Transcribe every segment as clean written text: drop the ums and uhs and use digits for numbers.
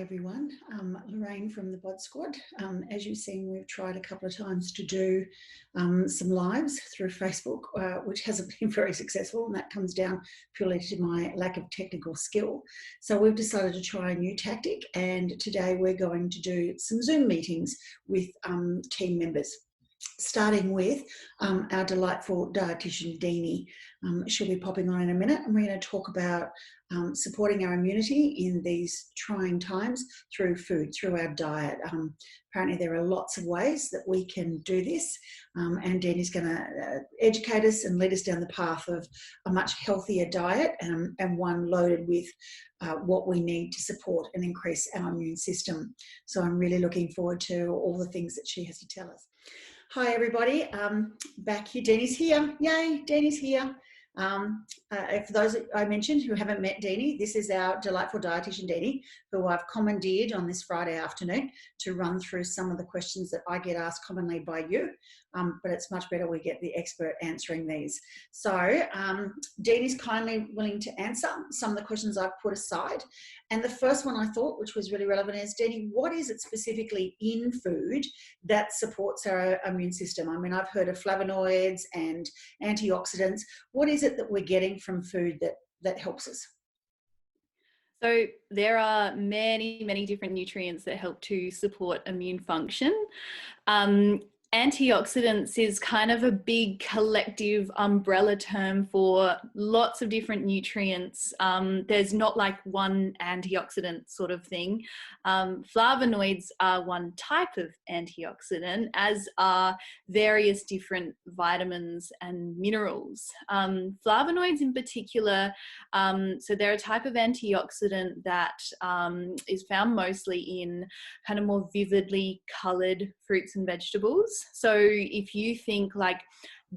Hi everyone, Lorraine from the Bod Squad. As you've seen, we've tried a couple of times to do some lives through Facebook, which hasn't been very successful, and that comes down purely to my lack of technical skill. So we've decided to try a new tactic, and today we're going to do some Zoom meetings with team members. Starting with our delightful dietitian, Deeni. She'll be popping on in a minute, and we're going to talk about supporting our immunity in these trying times through food, through our diet. Apparently there are lots of ways that we can do this, and Deeni's going to educate us and lead us down the path of a much healthier diet and one loaded with what we need to support and increase our immune system. So I'm really looking forward to all the things that she has to tell us. Hi everybody, back here, Deeni's here, yay, Deeni's here. For those I mentioned who haven't met Deeni, this is our delightful dietitian Deeni, who I've commandeered on this Friday afternoon to run through some of the questions that I get asked commonly by you, but it's much better we get the expert answering these. So Deeni's kindly willing to answer some of the questions I've put aside, and the first one I thought, which was really relevant, is Deeni, what is it specifically in food that supports our immune system? I mean, I've heard of flavonoids and antioxidants. What is it that we're getting from food that helps us? So there are many different nutrients that help to support immune function. Antioxidants is kind of a big collective umbrella term for lots of different nutrients. There's not like one antioxidant sort of thing. Flavonoids are one type of antioxidant, as are various different vitamins and minerals. Flavonoids in particular, so they're a type of antioxidant that is found mostly in kind of more vividly colored fruits and vegetables. So if you think like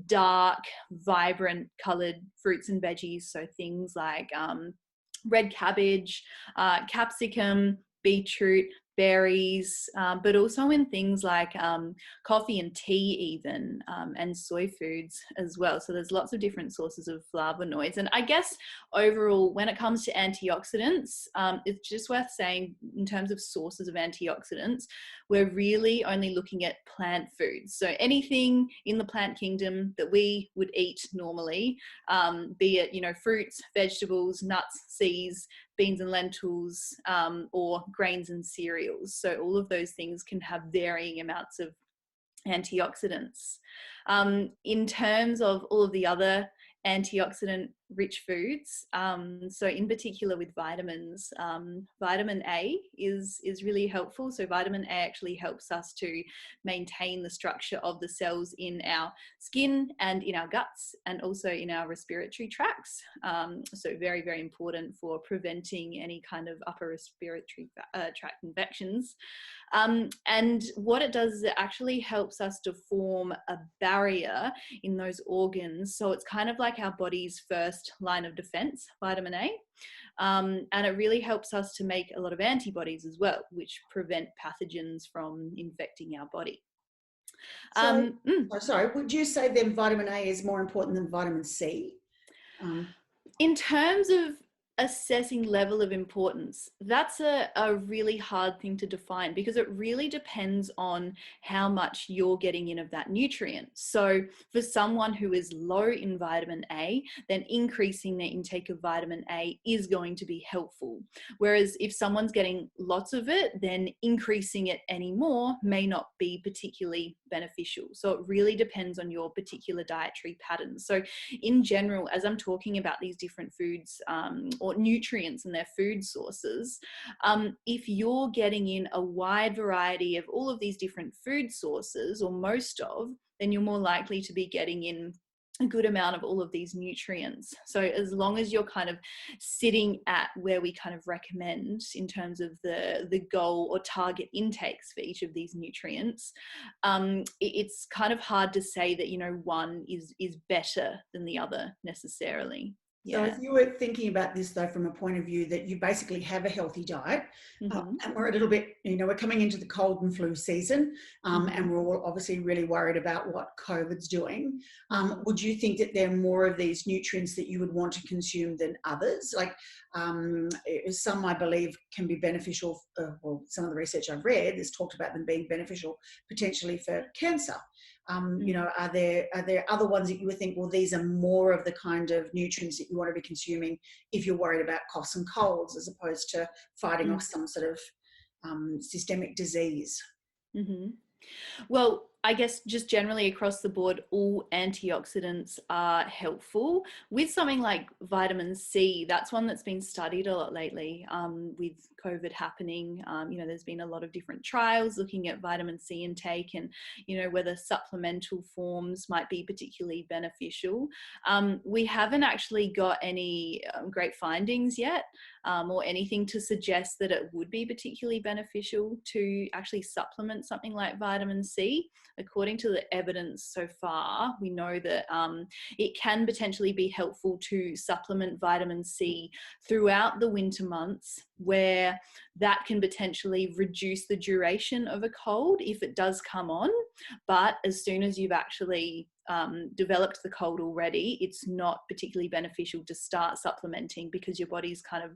dark, vibrant colored fruits and veggies, so things like red cabbage, capsicum, beetroot, berries, but also in things like coffee and tea even, and soy foods as well. So there's lots of different sources of flavonoids. And I guess overall, when it comes to antioxidants, it's just worth saying in terms of sources of antioxidants, we're really only looking at plant foods. So anything in the plant kingdom that we would eat normally, be it, fruits, vegetables, nuts, seeds, beans and lentils, or grains and cereals. So all of those things can have varying amounts of antioxidants. In terms of all of the other antioxidant rich foods, so in particular with vitamins, vitamin A is really helpful. So vitamin A actually helps us to maintain the structure of the cells in our skin and in our guts and also in our respiratory tracts. So very important for preventing any kind of upper respiratory tract infections. And what it does is it actually helps us to form a barrier in those organs. So it's kind of like our body's first line of defense, vitamin A. And it really helps us to make a lot of antibodies as well, which prevent pathogens from infecting our body. Sorry, would you say then vitamin A is more important than vitamin C? In terms of assessing level of importance, that's a really hard thing to define because it really depends on how much you're getting in of that nutrient. So for someone who is low in vitamin A, then increasing their intake of vitamin A is going to be helpful. Whereas if someone's getting lots of it, then increasing it any more may not be particularly beneficial. So it really depends on your particular dietary patterns. So in general, as I'm talking about these different foods, or nutrients and their food sources, if you're getting in a wide variety of all of these different food sources, or most of, then you're more likely to be getting in a good amount of all of these nutrients. So as long as you're kind of sitting at where we kind of recommend in terms of the goal or target intakes for each of these nutrients, it's kind of hard to say that one is better than the other necessarily. So if Yeah. you were thinking about this though from a point of view that you basically have a healthy diet, Mm-hmm. and we're a little bit, we're coming into the cold and flu season, Mm-hmm. and we're all obviously really worried about what COVID's doing. Mm-hmm. Would you think that there are more of these nutrients that you would want to consume than others? Like some, I believe, can be beneficial. Well, some of the research I've read has talked about them being beneficial potentially for cancer. Are there other ones that you would think, well, these are more of the kind of nutrients that you want to be consuming if you're worried about coughs and colds, as opposed to fighting off some sort of systemic disease? Mm-hmm. Well, I guess just generally across the board, all antioxidants are helpful. With something like vitamin C, that's one that's been studied a lot lately with COVID happening. There's been a lot of different trials looking at vitamin C intake and, whether supplemental forms might be particularly beneficial. We haven't actually got any great findings yet or anything to suggest that it would be particularly beneficial to actually supplement something like vitamin C. According to the evidence so far, we know that it can potentially be helpful to supplement vitamin C throughout the winter months, where that can potentially reduce the duration of a cold if it does come on. But as soon as you've actually developed the cold already, it's not particularly beneficial to start supplementing because your body's kind of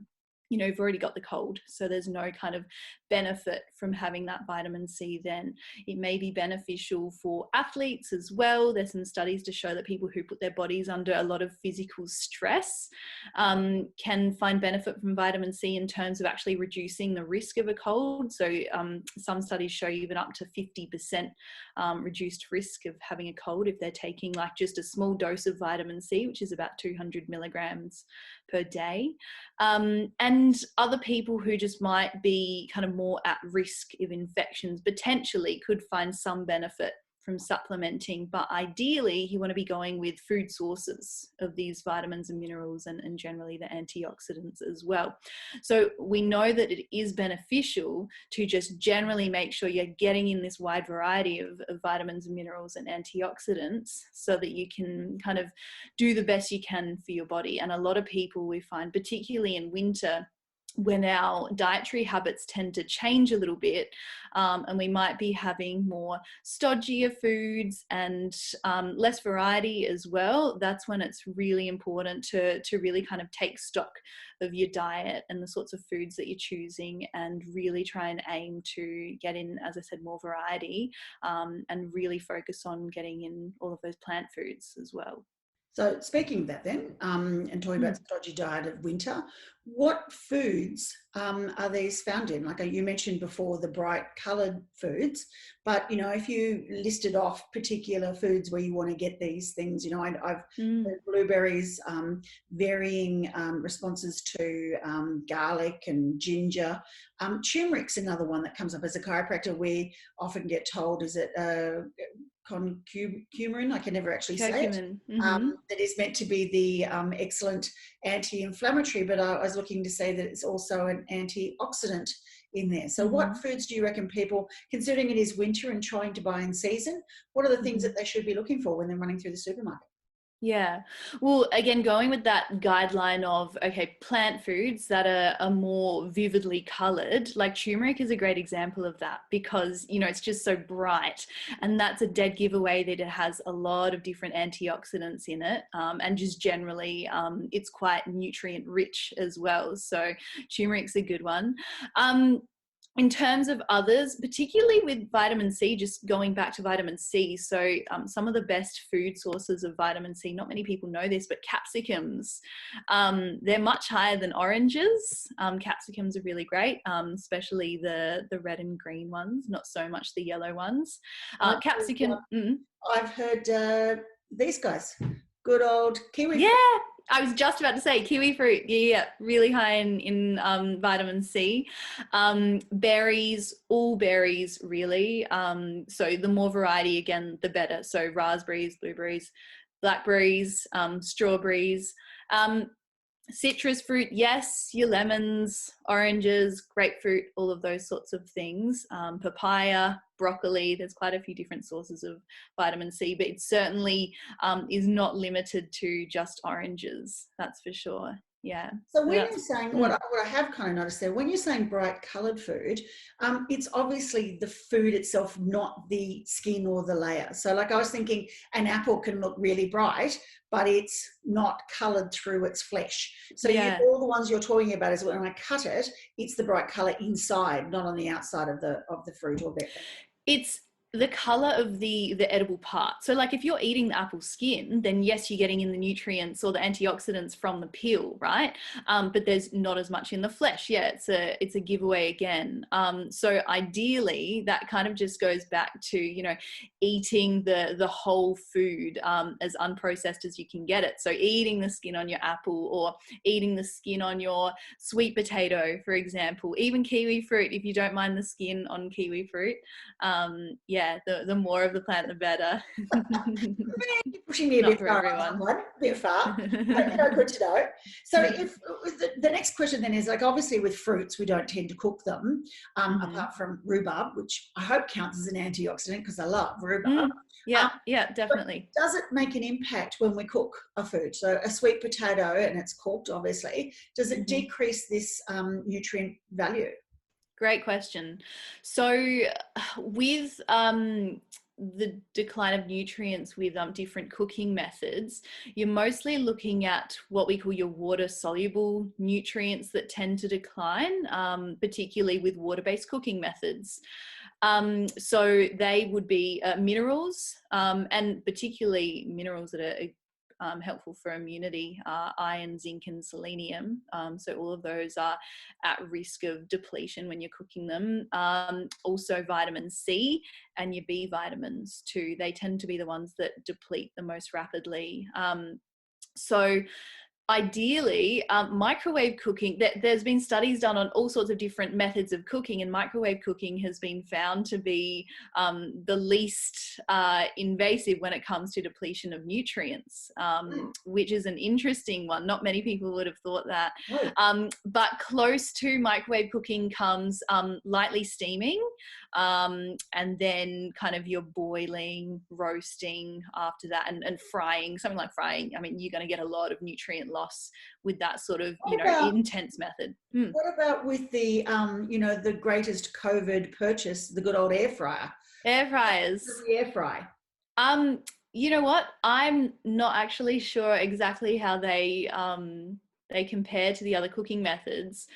you've already got the cold, so there's no kind of benefit from having that vitamin C then. It may be beneficial for athletes as well. There's some studies to show that people who put their bodies under a lot of physical stress can find benefit from vitamin C in terms of actually reducing the risk of a cold. So some studies show even up to 50% reduced risk of having a cold if they're taking like just a small dose of vitamin C, which is about 200 milligrams per day. And other people who just might be kind of more at risk of infections potentially could find some benefit from supplementing, but ideally you want to be going with food sources of these vitamins and minerals and generally the antioxidants as well. So we know that it is beneficial to just generally make sure you're getting in this wide variety of vitamins and minerals and antioxidants so that you can kind of do the best you can for your body. And a lot of people we find, particularly in winter, when our dietary habits tend to change a little bit and we might be having more stodgier foods and less variety as well, that's when it's really important to really kind of take stock of your diet and the sorts of foods that you're choosing and really try and aim to get in, as I said, more variety and really focus on getting in all of those plant foods as well. So speaking of that then, and talking about stodgy diet of winter, what foods are these found in? Like you mentioned before, the bright coloured foods, but, if you listed off particular foods where you want to get these things, I've heard blueberries, varying responses to garlic and ginger. Turmeric's another one that comes up as a chiropractor. We often get told, is it curcumin, I can never actually say it, that is meant to be the excellent anti-inflammatory, but I was looking to say that it's also an antioxidant in there. So what foods do you reckon people, considering it is winter and trying to buy in season, what are the things that they should be looking for when they're running through the supermarket? Yeah. Well, again, going with that guideline of, okay, plant foods that are more vividly colored, like turmeric is a great example of that because, it's just so bright. And that's a dead giveaway that it has a lot of different antioxidants in it. And just generally, it's quite nutrient rich as well. So turmeric's a good one. In terms of others, particularly with vitamin C, just going back to vitamin C, so some of the best food sources of vitamin C, not many people know this, but capsicums, they're much higher than oranges. Capsicums are really great, especially the red and green ones, not so much the yellow ones. Capsicum. I've heard these guys, good old kiwi fruit. Yeah, I was just about to say kiwi fruit. Yeah, really high in vitamin C. Berries, all berries really. So the more variety, again, the better. So raspberries, blueberries, blackberries, strawberries. Citrus fruit, yes, your lemons, oranges, grapefruit, all of those sorts of things. Papaya, broccoli, there's quite a few different sources of vitamin C, but it certainly is not limited to just oranges, that's for sure. Yeah. So So when that's you're saying, what I have kind of noticed there, when you're saying bright coloured food, it's obviously the food itself, not the skin or the layer. So like I was thinking an apple can look really bright, but it's not coloured through its flesh. So yeah. all the ones you're talking about is when I cut it, it's the bright colour inside, not on the outside of the fruit or vegetable. It's the color of the edible part. So like if you're eating the apple skin, then yes, you're getting in the nutrients or the antioxidants from the peel, right? But there's not as much in the flesh. Yeah, it's a giveaway again. So ideally that kind of just goes back to, you know, eating the whole food as unprocessed as you can get it. So eating the skin on your apple, or eating the skin on your sweet potato, for example, even kiwi fruit, if you don't mind the skin on kiwi fruit. Yeah, the more of the plant, the better. You're pushing me a Not bit for far on that everyone. one, a bit far. But, good to know. So if the next question then is, like, obviously with fruits, we don't tend to cook them, apart from rhubarb, which I hope counts as an antioxidant because I love rhubarb. Yeah, Um, yeah, but definitely. does it make an impact when we cook a food? So a sweet potato, and it's cooked, obviously, does it decrease this nutrient value? Great question. So with the decline of nutrients with different cooking methods, you're mostly looking at what we call your water soluble nutrients that tend to decline, particularly with water-based cooking methods. So they would be minerals, and particularly minerals that are helpful for immunity, iron, zinc, and selenium. So all of those are at risk of depletion when you're cooking them. Also vitamin C and your B vitamins too. They tend to be the ones that deplete the most rapidly. So ideally, microwave cooking, there's been studies done on all sorts of different methods of cooking, and microwave cooking has been found to be the least invasive when it comes to depletion of nutrients, which is an interesting one. Not many people would have thought that. But close to microwave cooking comes lightly steaming, and then kind of your boiling, roasting after that, and frying. Something like frying, I mean, you're going to get a lot of nutrient loss with that sort of, intense method. What about with the, the greatest COVID purchase, the good old air fryer? Air fryers. The air fry. You know what? I'm not actually sure exactly how they compare to the other cooking methods,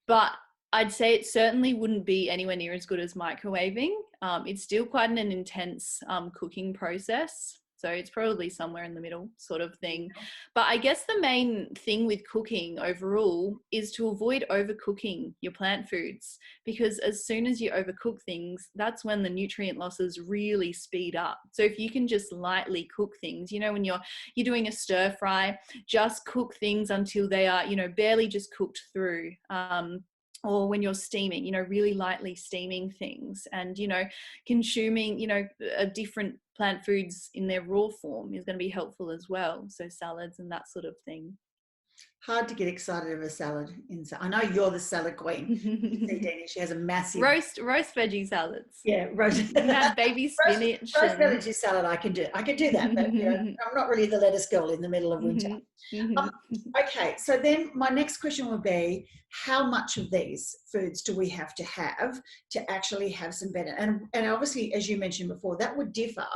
but I'd say it certainly wouldn't be anywhere near as good as microwaving. It's still quite an intense cooking process. So it's probably somewhere in the middle sort of thing. But I guess the main thing with cooking overall is to avoid overcooking your plant foods, because as soon as you overcook things, that's when the nutrient losses really speed up. So if you can just lightly cook things, when you're doing a stir fry, just cook things until they are, barely just cooked through. Or when you're steaming, really lightly steaming things, and, consuming, different plant foods in their raw form is going to be helpful as well. So salads and that sort of thing. Hard to get excited of a salad. I know you're the salad queen. You see Deeni, she has a massive roast veggie salads. Yeah, roast. You can have baby spinach. roast veggie salad. I can do that, but I'm not really the lettuce girl in the middle of winter. Okay, so then my next question would be, how much of these foods do we have to actually have some benefit? And obviously, as you mentioned before, that would differ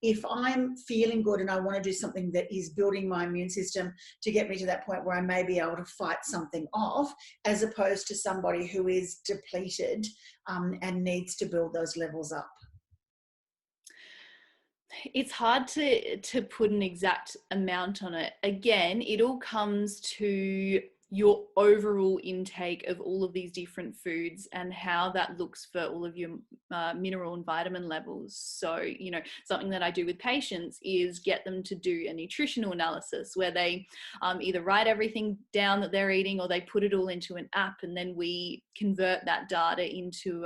if I'm feeling good and I want to do something that is building my immune system to get me to that point where I may be able to fight something off, as opposed to somebody who is depleted and needs to build those levels up. It's hard to put an exact amount on it. Again, it all comes to your overall intake of all of these different foods and how that looks for all of your mineral and vitamin levels. So, you know, something that I do with patients is get them to do a nutritional analysis where they either write everything down that they're eating, or they put it all into an app, and then we convert that data into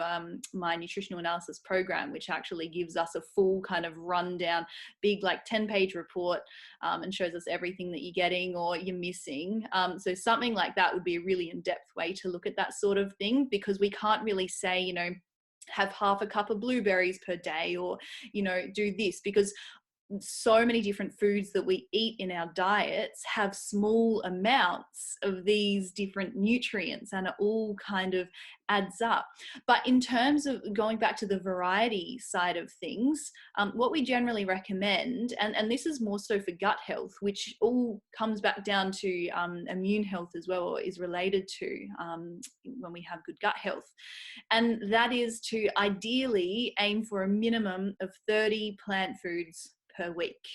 my nutritional analysis program, which actually gives us a full kind of rundown, big like 10-page report, and shows us everything that you're getting or you're missing. So something like that would be a really in-depth way to look at that sort of thing, because we can't really say, you know, have half a cup of blueberries per day, or, you know, do this, because so many different foods that we eat in our diets have small amounts of these different nutrients, and it all kind of adds up. But in terms of going back to the variety side of things, what we generally recommend, and this is more so for gut health, which all comes back down to immune health as well, or is related to when we have good gut health, and that is to ideally aim for a minimum of 30 plant foods per week.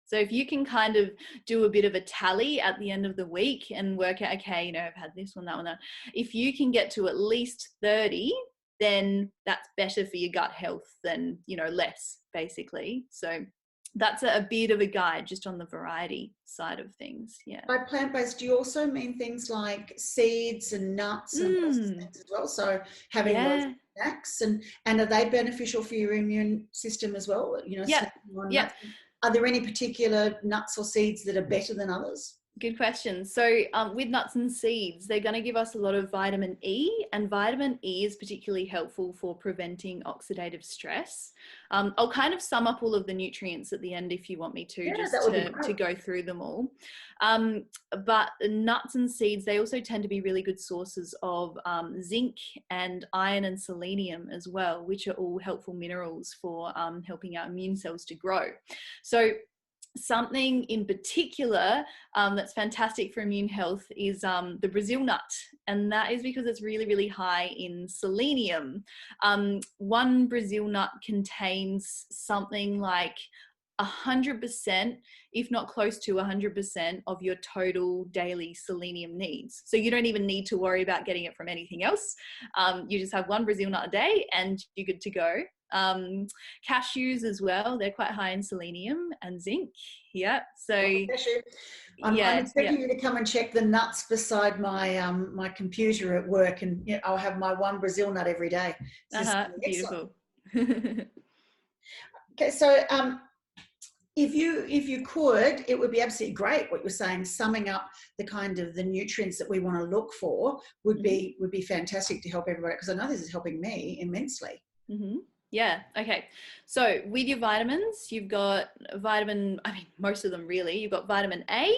So if you can kind of do a bit of a tally at the end of the week and work out, okay, you know, I've had this one, that one, that. If you can get to at least 30, then that's better for your gut health than, you know, less, basically. So that's a bit of a guide just on the variety side of things. Yeah. By plant-based, do you also mean things like seeds and nuts and those things as well? So having those snacks, and are they beneficial for your immune system as well? You know, snacking on nuts. Are there any particular nuts or seeds that are better than others? Good question. So with nuts and seeds, they're going to give us a lot of vitamin E, and vitamin E is particularly helpful for preventing oxidative stress. I'll kind of sum up all of the nutrients at the end if you want me to, just to go through them all. But nuts and seeds, they also tend to be really good sources of zinc and iron and selenium as well, which are all helpful minerals for helping our immune cells to grow. So something in particular that's fantastic for immune health is the Brazil nut, and that is because it's really, really high in selenium. One Brazil nut contains something like 100%, if not close to 100% of your total daily selenium needs. So you don't even need to worry about getting it from anything else. You just have one Brazil nut a day and you're good to go. Cashews as well, they're quite high in selenium and zinc. Yeah, so I'm expecting you to come and check the nuts beside my my computer at work, and you know, I'll have my one Brazil nut every day. Beautiful. Okay, so if you could, it would be absolutely great what you're saying. Summing up the kind of the nutrients that we want to look for would be fantastic to help everybody, because I know this is helping me immensely. Yeah. Okay. So with your vitamins, you've got most of them really. You've got vitamin A.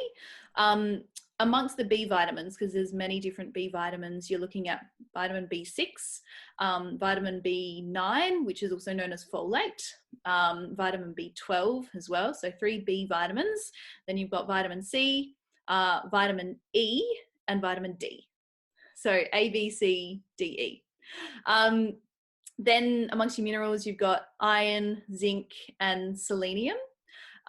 Amongst the B vitamins, because there's many different B vitamins, you're looking at vitamin B6, vitamin B9, which is also known as folate, vitamin B12 as well. So 3 B vitamins. Then you've got vitamin C, vitamin E, and vitamin D. So A, B, C, D, E. Then amongst your minerals, you've got iron, zinc, and selenium.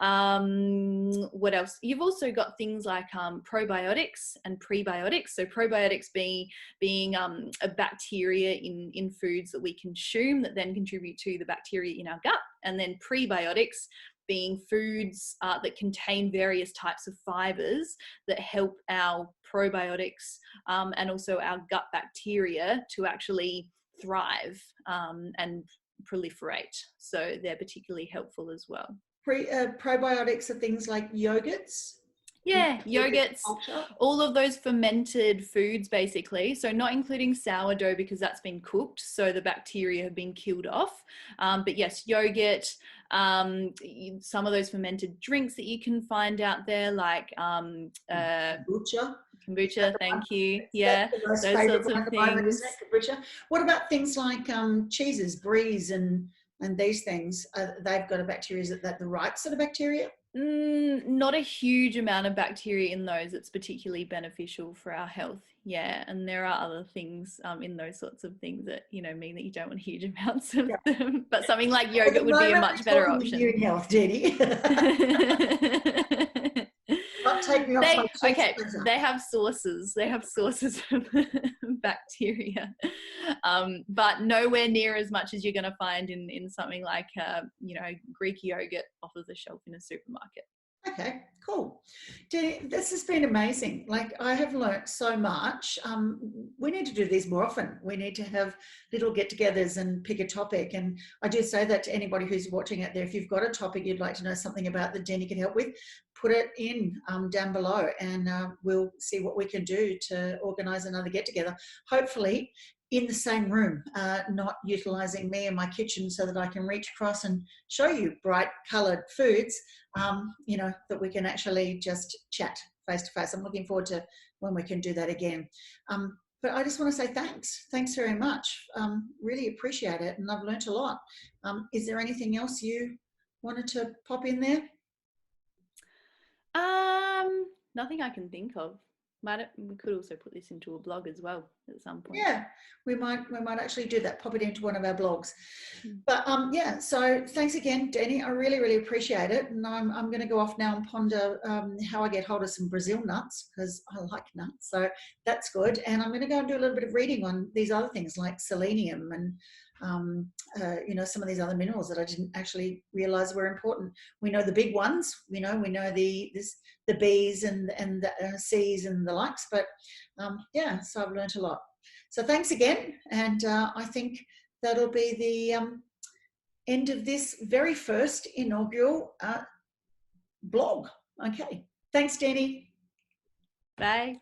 What else? You've also got things like probiotics and prebiotics. So probiotics being a bacteria in foods that we consume that then contribute to the bacteria in our gut. And then prebiotics being foods that contain various types of fibers that help our probiotics and also our gut bacteria to actually thrive and proliferate. So they're particularly helpful as well. Probiotics are things like yogurts. Yeah, yogurts, all of those fermented foods basically. So not including sourdough because that's been cooked, so the bacteria have been killed off. But yes, yogurt, some of those fermented drinks that you can find out there, like kombucha, thank you. Yeah, those sorts of things. What about things like cheeses, bries, and these things? They've got a bacteria. Is that the right sort of bacteria? Not a huge amount of bacteria in those. It's particularly beneficial for our health. Yeah, and there are other things in those sorts of things that mean that you don't want huge amounts of them. But something like yogurt would be a much better option. Immune health, Deeni. Not take me off my cheeks. Okay, they have sources. They have sources of bacteria, but nowhere near as much as you're going to find in something like, Greek yogurt off of the shelf in a supermarket. Okay, cool. Deeni, this has been amazing. Like, I have learnt so much. We need to do these more often. We need to have little get-togethers and pick a topic. And I do say that to anybody who's watching out there. If you've got a topic you'd like to know something about that Deeni can help with, put it in down below, and we'll see what we can do to organise another get-together. Hopefully in the same room, not utilising me and my kitchen so that I can reach across and show you bright coloured foods, that we can actually just chat face to face. I'm looking forward to when we can do that again. But I just want to say thanks. Thanks very much. Really appreciate it, and I've learnt a lot. Is there anything else you wanted to pop in there? Nothing I can think of. We could also put this into a blog as well at some point. Yeah, we might actually do that. Pop it into one of our blogs. But so thanks again, Deeni. I really, really appreciate it. And I'm going to go off now and ponder how I get hold of some Brazil nuts, because I like nuts. So that's good. And I'm going to go and do a little bit of reading on these other things like selenium and some of these other minerals that I didn't actually realize were important. We know the big ones, we know the B's and the C's and the likes, but so I've learned a lot. So thanks again, and I think that'll be the end of this very first inaugural blog. Okay, thanks, Deeni. Bye.